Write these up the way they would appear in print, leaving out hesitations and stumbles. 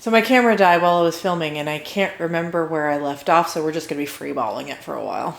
So my camera died while I was filming and I can't remember where I left off, so we're just going to be freeballing it for a while.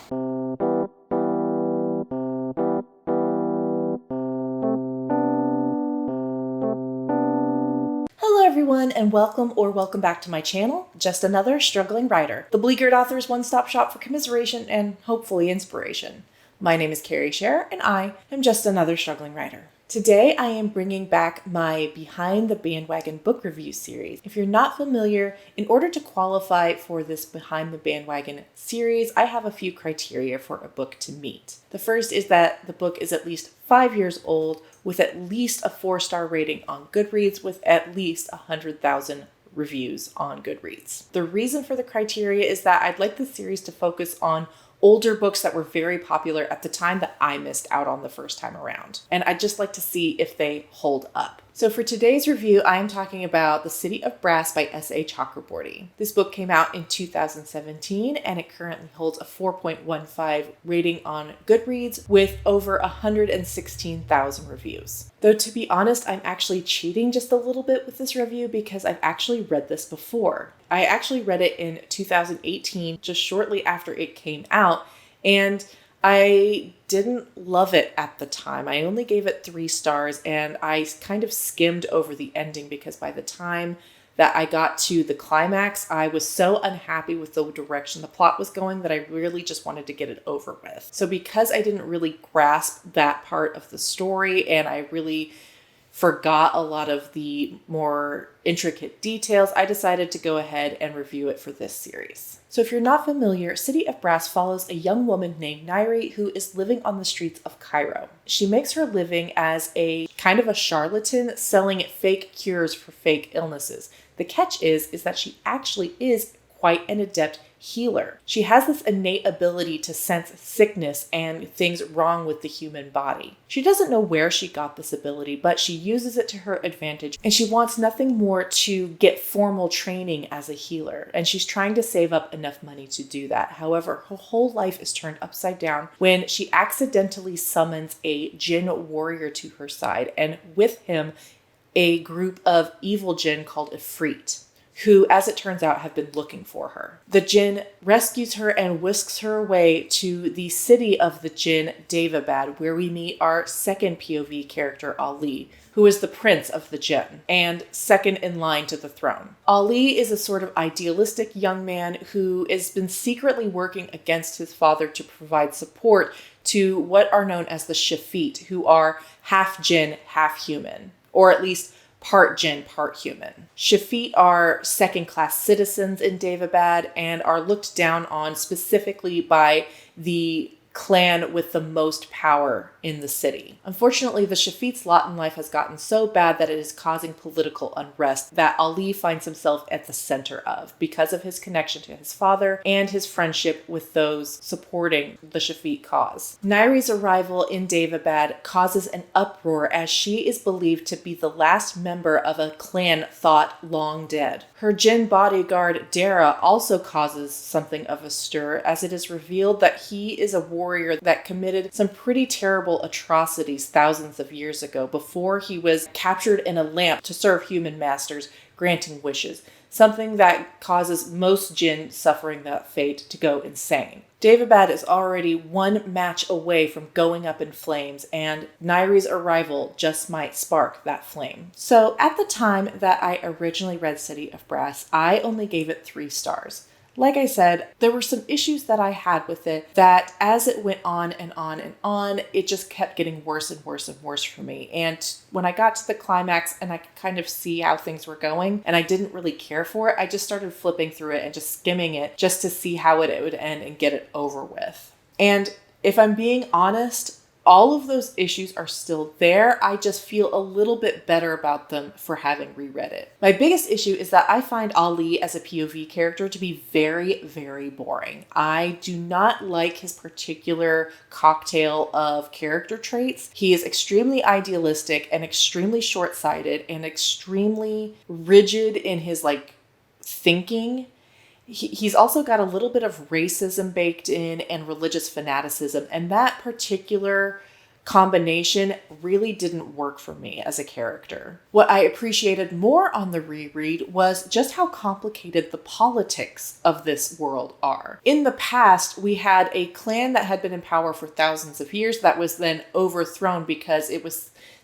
Hello everyone and welcome back to my channel, Just Another Struggling Writer, the Bleeckert Authors one-stop shop for commiseration and hopefully inspiration. My name is Carrie Scher and I am just another struggling writer. Today I am bringing back my Behind the Bandwagon book review series. If you're not familiar, in order to qualify for this Behind the Bandwagon series, I have a few criteria for a book to meet. The first is that the book is at least 5 years old, with at least a 4-star rating on Goodreads, with at least 100,000 reviews on Goodreads. The reason for the criteria is that I'd like the series to focus on older books that were very popular at the time that I missed out on the first time around. And I'd just like to see if they hold up. So for today's review, I am talking about The City of Brass by S.A. Chakraborty. This book came out in 2017 and it currently holds a 4.15 rating on Goodreads with over 116,000 reviews. Though to be honest, I'm actually cheating just a little bit with this review because I've actually read this before. I actually read it in 2018, just shortly after it came out, and I didn't love it at the time. I only gave it 3 stars and I kind of skimmed over the ending because by the time that I got to the climax, I was so unhappy with the direction the plot was going that I really just wanted to get it over with. So because I didn't really grasp that part of the story and I really forgot a lot of the more intricate details, I decided to go ahead and review it for this series. So if you're not familiar, City of Brass follows a young woman named Nairi who is living on the streets of Cairo. She makes her living as a kind of a charlatan selling fake cures for fake illnesses. The catch is that she actually is quite an adept healer. She has this innate ability to sense sickness and things wrong with the human body. She doesn't know where she got this ability, but she uses it to her advantage, and she wants nothing more to get formal training as a healer, and she's trying to save up enough money to do that. However, her whole life is turned upside down when she accidentally summons a jinn warrior to her side, and with him, a group of evil jinn called Ifrit, who, as it turns out, have been looking for her. The jinn rescues her and whisks her away to the city of the jinn, Daevabad, where we meet our second POV character, Ali, who is the prince of the jinn and second in line to the throne. Ali is a sort of idealistic young man who has been secretly working against his father to provide support to what are known as the Shafit, who are half jinn, half human, or at least part jinn, part human. Shafit are second-class citizens in Daevabad and are looked down on specifically by the clan with the most power in the city. Unfortunately, the Shafit's lot in life has gotten so bad that it is causing political unrest that Ali finds himself at the center of because of his connection to his father and his friendship with those supporting the Shafit cause. Nairi's arrival in Daevabad causes an uproar as she is believed to be the last member of a clan thought long dead. Her jinn bodyguard Dara also causes something of a stir as it is revealed that he is a warrior that committed some pretty terrible atrocities thousands of years ago before he was captured in a lamp to serve human masters, granting wishes, something that causes most jinn suffering that fate to go insane. Daevabad is already one match away from going up in flames, and Nairi's arrival just might spark that flame. So at the time that I originally read City of Brass, I only gave it 3 stars. Like I said, there were some issues that I had with it that as it went on and on and on, it just kept getting worse and worse and worse for me. And when I got to the climax and I could kind of see how things were going and I didn't really care for it, I just started flipping through it and just skimming it just to see how it would end and get it over with. And if I'm being honest, all of those issues are still there. I just feel a little bit better about them for having reread it. My biggest issue is that I find Ali as a POV character to be very, very boring. I do not like his particular cocktail of character traits. He is extremely idealistic and extremely short-sighted and extremely rigid in his thinking. He's also got a little bit of racism baked in and religious fanaticism, and that particular combination really didn't work for me as a character. What I appreciated more on the reread was just how complicated the politics of this world are. In the past, we had a clan that had been in power for thousands of years that was then overthrown because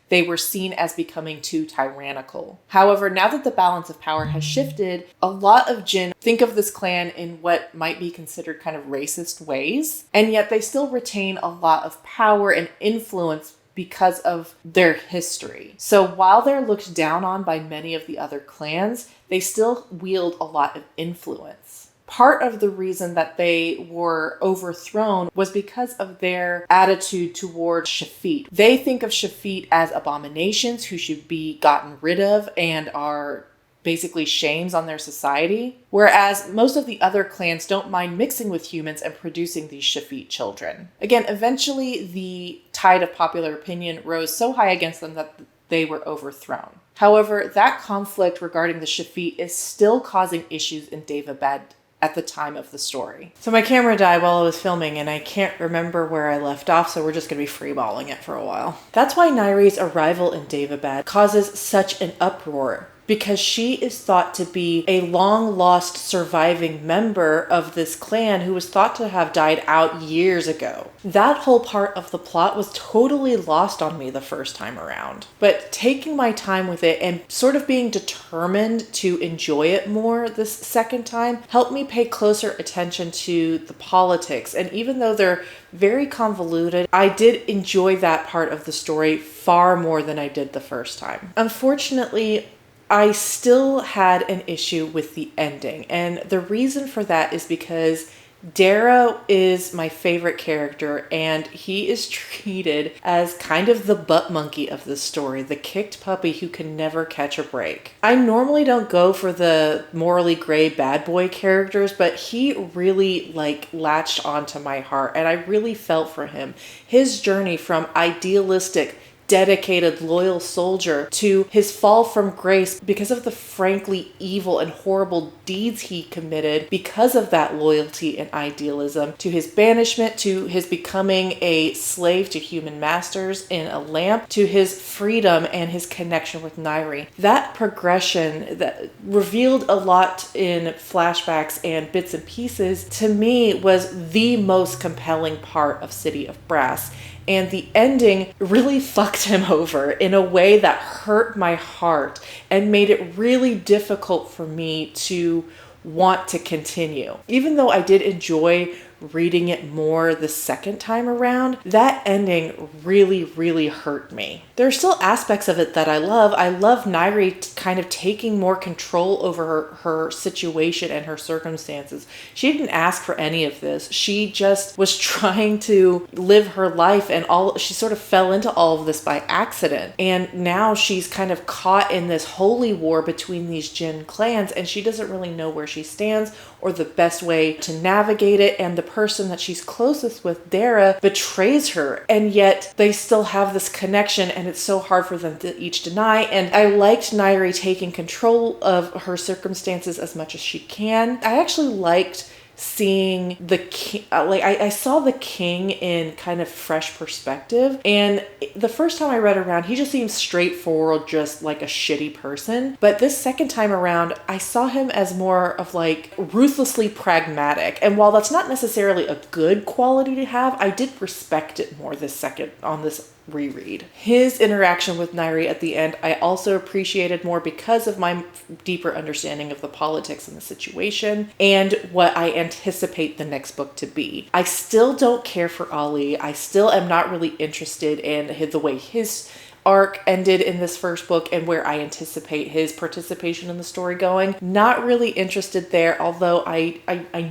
they were seen as becoming too tyrannical. However, now that the balance of power has shifted, a lot of Jinn think of this clan in what might be considered kind of racist ways, and yet they still retain a lot of power and influence because of their history. So while they're looked down on by many of the other clans, they still wield a lot of influence. Part of the reason that they were overthrown was because of their attitude toward Shafit. They think of Shafit as abominations who should be gotten rid of and are basically shames on their society, whereas most of the other clans don't mind mixing with humans and producing these Shafit children. Again, eventually the tide of popular opinion rose so high against them that they were overthrown. However, that conflict regarding the Shafit is still causing issues in Daevabad at the time of the story. So my camera died while I was filming and I can't remember where I left off, so we're just gonna be freeballing it for a while. That's why Nyrie's arrival in Daevabad causes such an uproar, because she is thought to be a long-lost surviving member of this clan who was thought to have died out years ago. That whole part of the plot was totally lost on me the first time around. But taking my time with it and sort of being determined to enjoy it more this second time helped me pay closer attention to the politics. And even though they're very convoluted, I did enjoy that part of the story far more than I did the first time. Unfortunately, I still had an issue with the ending, and the reason for that is because Dara is my favorite character, and he is treated as kind of the butt monkey of the story, the kicked puppy who can never catch a break. I normally don't go for the morally gray bad boy characters, but he really latched onto my heart, and I really felt for him. His journey from idealistic, dedicated, loyal soldier to his fall from grace because of the frankly evil and horrible deeds he committed because of that loyalty and idealism, to his banishment, to his becoming a slave to human masters in a lamp, to his freedom and his connection with Nyrie. That progression that revealed a lot in flashbacks and bits and pieces, to me, was the most compelling part of City of Brass. And the ending really fucked him over in a way that hurt my heart and made it really difficult for me to want to continue. Even though I did enjoy reading it more the second time around, that ending really, really hurt me. There are still aspects of it that I love. I love Nyrie kind of taking more control over her situation and her circumstances. She didn't ask for any of this. She just was trying to live her life, and she sort of fell into all of this by accident. And now she's kind of caught in this holy war between these Jinn clans, and she doesn't really know where she stands or the best way to navigate it. And the person that she's closest with, Dara, betrays her, and yet they still have this connection, and it's so hard for them to each deny. And I liked Nyrie taking control of her circumstances as much as she can. I actually liked seeing the king, I saw the king in kind of fresh perspective. And the first time I read around, he just seemed straightforward, just like a shitty person. But this second time around, I saw him as more of ruthlessly pragmatic. And while that's not necessarily a good quality to have, I did respect it more this second on this reread. His interaction with Nyrie at the end, I also appreciated more because of my deeper understanding of the politics and the situation and what I anticipate the next book to be. I still don't care for Ali. I still am not really interested in the way his arc ended in this first book and where I anticipate his participation in the story going. Not really interested there, although I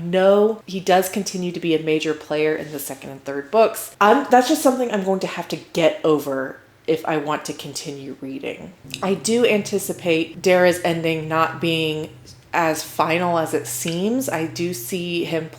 know he does continue to be a major player in the second and third books. That's just something I'm going to have to get over if I want to continue reading. I do anticipate Dara's ending not being as final as it seems. I do see him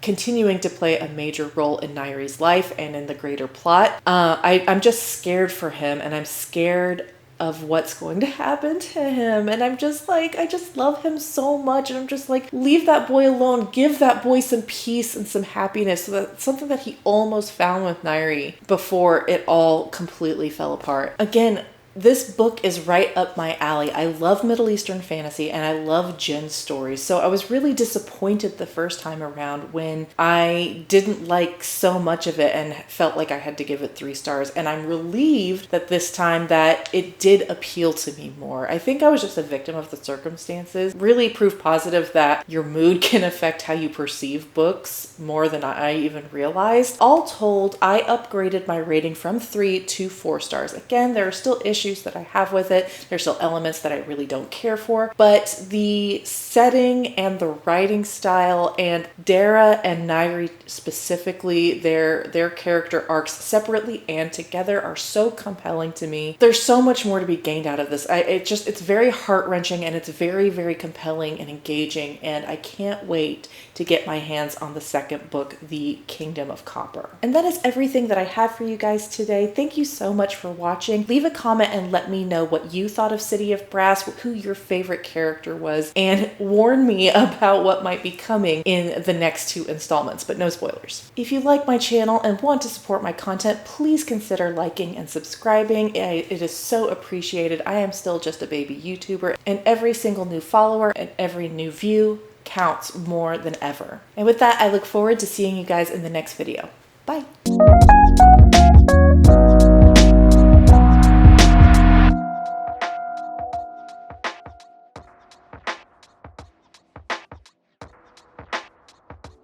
continuing to play a major role in Nyrie's life and in the greater plot. I'm just scared for him, and I'm scared of what's going to happen to him. And I'm just like, I just love him so much. And I'm just like, leave that boy alone. Give that boy some peace and some happiness. So that's something that he almost found with Nairi before it all completely fell apart. Again, this book is right up my alley. I love Middle Eastern fantasy and I love Jinn stories. So I was really disappointed the first time around when I didn't like so much of it and felt like I had to give it 3 stars. And I'm relieved that this time that it did appeal to me more. I think I was just a victim of the circumstances. Really proof positive that your mood can affect how you perceive books more than I even realized. All told, I upgraded my rating from 3 to 4 stars. Again, there are still issues that I have with it. There's still elements that I really don't care for, but the setting and the writing style and Dara and Nairi specifically, their character arcs separately and together are so compelling to me. There's so much more to be gained out of this. It's very heart-wrenching and it's very, very compelling and engaging, and I can't wait to get my hands on the second book, The Kingdom of Copper. And that is everything that I have for you guys today. Thank you so much for watching. Leave a comment and let me know what you thought of City of Brass, who your favorite character was, and warn me about what might be coming in the next 2 installments, but no spoilers. If you like my channel and want to support my content, please consider liking and subscribing. It is so appreciated. I am still just a baby YouTuber, and every single new follower and every new view counts more than ever. And with that, I look forward to seeing you guys in the next video. Bye.